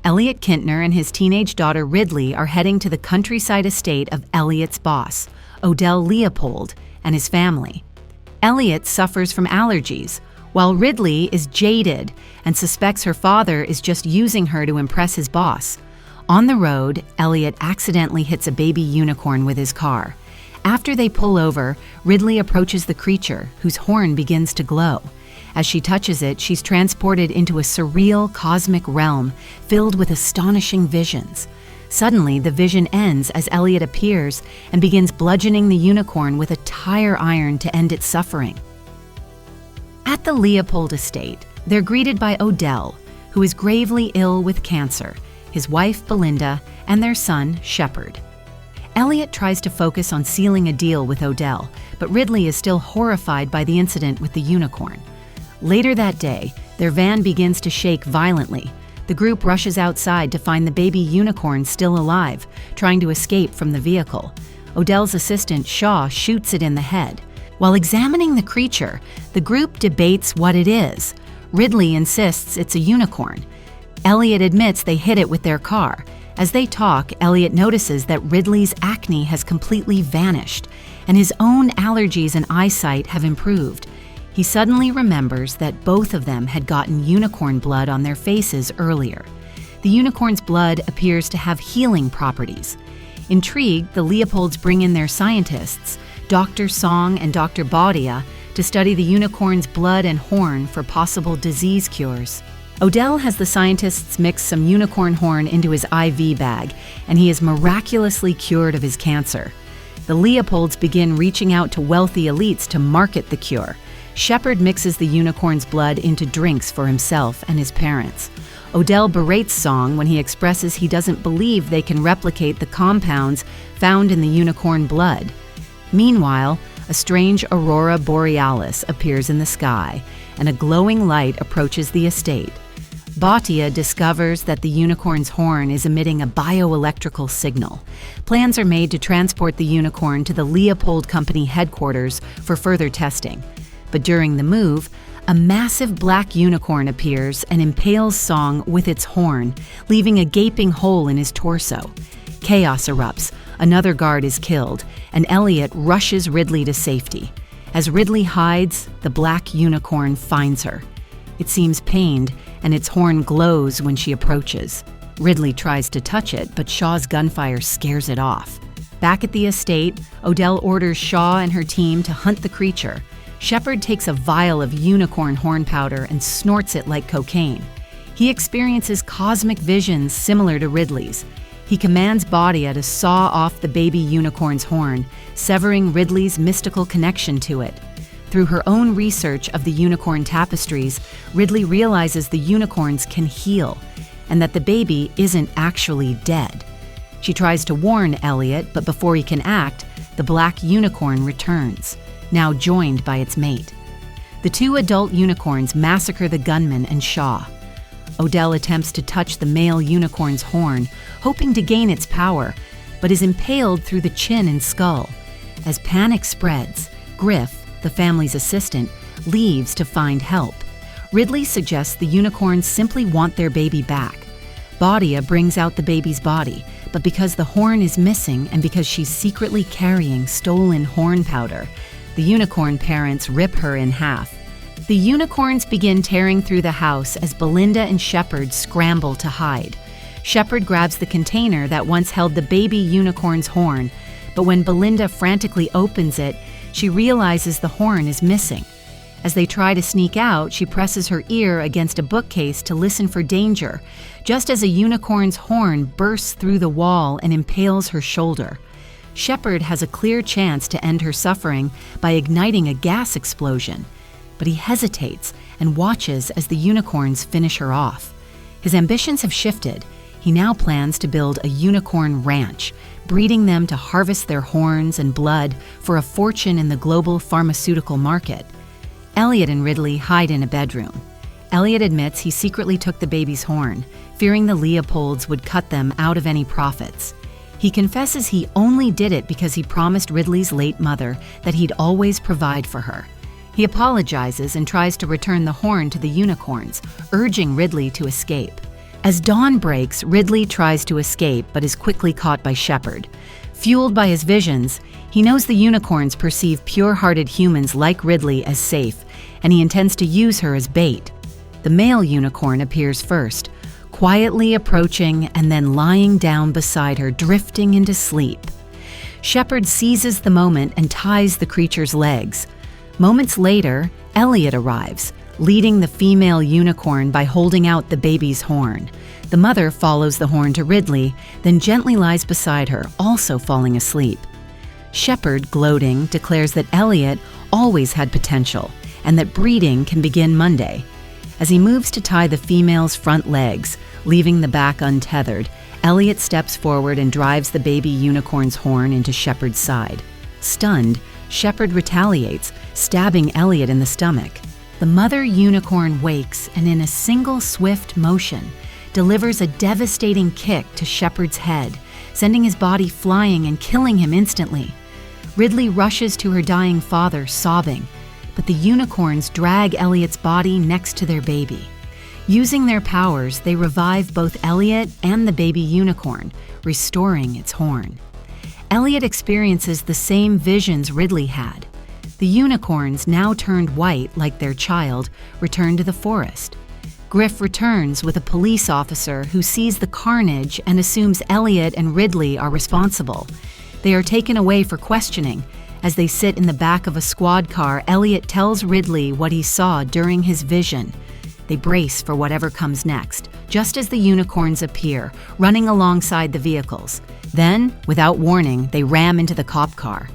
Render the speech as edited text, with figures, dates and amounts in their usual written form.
Elliot Kintner and his teenage daughter Ridley are heading to the countryside estate of Elliot's boss, Odell Leopold, and his family. Elliot suffers from allergies, while Ridley is jaded and suspects her father is just using her to impress his boss. On the road, Elliot accidentally hits a baby unicorn with his car. After they pull over, Ridley approaches the creature, whose horn begins to glow. As she touches it, she's transported into a surreal cosmic realm filled with astonishing visions. Suddenly, the vision ends as Elliot appears and begins bludgeoning the unicorn with a tire iron to end its suffering. At the Leopold estate, they're greeted by Odell, who is gravely ill with cancer, his wife Belinda, and their son Shepard. Elliot tries to focus on sealing a deal with Odell, but Ridley is still horrified by the incident with the unicorn. Later that day, their van begins to shake violently. The group rushes outside to find the baby unicorn still alive, trying to escape from the vehicle. Odell's assistant, Shaw, shoots it in the head. While examining the creature, the group debates what it is. Ridley insists it's a unicorn. Elliot admits they hit it with their car. As they talk, Elliot notices that Ridley's acne has completely vanished, and his own allergies and eyesight have improved. He suddenly remembers that both of them had gotten unicorn blood on their faces earlier. The unicorn's blood appears to have healing properties. Intrigued, the Leopolds bring in their scientists, Dr. Song and Dr. Baudia, to study the unicorn's blood and horn for possible disease cures. Odell has the scientists mix some unicorn horn into his IV bag, and he is miraculously cured of his cancer. The Leopolds begin reaching out to wealthy elites to market the cure. Shepard mixes the unicorn's blood into drinks for himself and his parents. Odell berates Song when he expresses he doesn't believe they can replicate the compounds found in the unicorn blood. Meanwhile, a strange aurora borealis appears in the sky, and a glowing light approaches the estate. Baudia discovers that the unicorn's horn is emitting a bioelectrical signal. Plans are made to transport the unicorn to the Leopold Company headquarters for further testing. But during the move, a massive black unicorn appears and impales Song with its horn, leaving a gaping hole in his torso. Chaos erupts, another guard is killed, and Elliot rushes Ridley to safety. As Ridley hides, the black unicorn finds her. It seems pained, and its horn glows when she approaches. Ridley tries to touch it, but Shaw's gunfire scares it off. Back at the estate, Odell orders Shaw and her team to hunt the creature. Shepard takes a vial of unicorn horn powder and snorts it like cocaine. He experiences cosmic visions similar to Ridley's. He commands Baudia to saw off the baby unicorn's horn, severing Ridley's mystical connection to it. Through her own research of the unicorn tapestries, Ridley realizes the unicorns can heal, and that the baby isn't actually dead. She tries to warn Elliot, but before he can act, the black unicorn returns, now joined by its mate. The two adult unicorns massacre the gunman and Shaw. Odell attempts to touch the male unicorn's horn, hoping to gain its power, but is impaled through the chin and skull. As panic spreads, Griff, the family's assistant, leaves to find help. Ridley suggests the unicorns simply want their baby back. Baudia brings out the baby's body, but because the horn is missing and because she's secretly carrying stolen horn powder, the unicorn parents rip her in half. The unicorns begin tearing through the house as Belinda and Shepard scramble to hide. Shepard grabs the container that once held the baby unicorn's horn, but when Belinda frantically opens it, she realizes the horn is missing. As they try to sneak out, she presses her ear against a bookcase to listen for danger, just as a unicorn's horn bursts through the wall and impales her shoulder. Shepard has a clear chance to end her suffering by igniting a gas explosion, but he hesitates and watches as the unicorns finish her off. His ambitions have shifted. He now plans to build a unicorn ranch, breeding them to harvest their horns and blood for a fortune in the global pharmaceutical market. Elliot and Ridley hide in a bedroom. Elliot admits he secretly took the baby's horn, fearing the Leopolds would cut them out of any profits. He confesses he only did it because he promised Ridley's late mother that he'd always provide for her. He apologizes and tries to return the horn to the unicorns, urging Ridley to escape. As dawn breaks, Ridley tries to escape but is quickly caught by Shepard. Fueled by his visions, he knows the unicorns perceive pure-hearted humans like Ridley as safe, and he intends to use her as bait. The male unicorn appears first, quietly approaching and then lying down beside her, drifting into sleep. Shepard seizes the moment and ties the creature's legs. Moments later, Elliot arrives, leading the female unicorn by holding out the baby's horn. The mother follows the horn to Ridley, then gently lies beside her, also falling asleep. Shepard, gloating, declares that Elliot always had potential and that breeding can begin Monday. As he moves to tie the female's front legs, leaving the back untethered, Elliot steps forward and drives the baby unicorn's horn into Shepard's side. Stunned, Shepard retaliates, stabbing Elliot in the stomach. The mother unicorn wakes and in a single swift motion, delivers a devastating kick to Shepard's head, sending his body flying and killing him instantly. Ridley rushes to her dying father, sobbing, but the unicorns drag Elliot's body next to their baby. Using their powers, they revive both Elliot and the baby unicorn, restoring its horn. Elliot experiences the same visions Ridley had. The unicorns, now turned white like their child, return to the forest. Griff returns with a police officer who sees the carnage and assumes Elliot and Ridley are responsible. They are taken away for questioning. As they sit in the back of a squad car, Elliot tells Ridley what he saw during his vision. They brace for whatever comes next, just as the unicorns appear, running alongside the vehicles. Then, without warning, they ram into the cop car.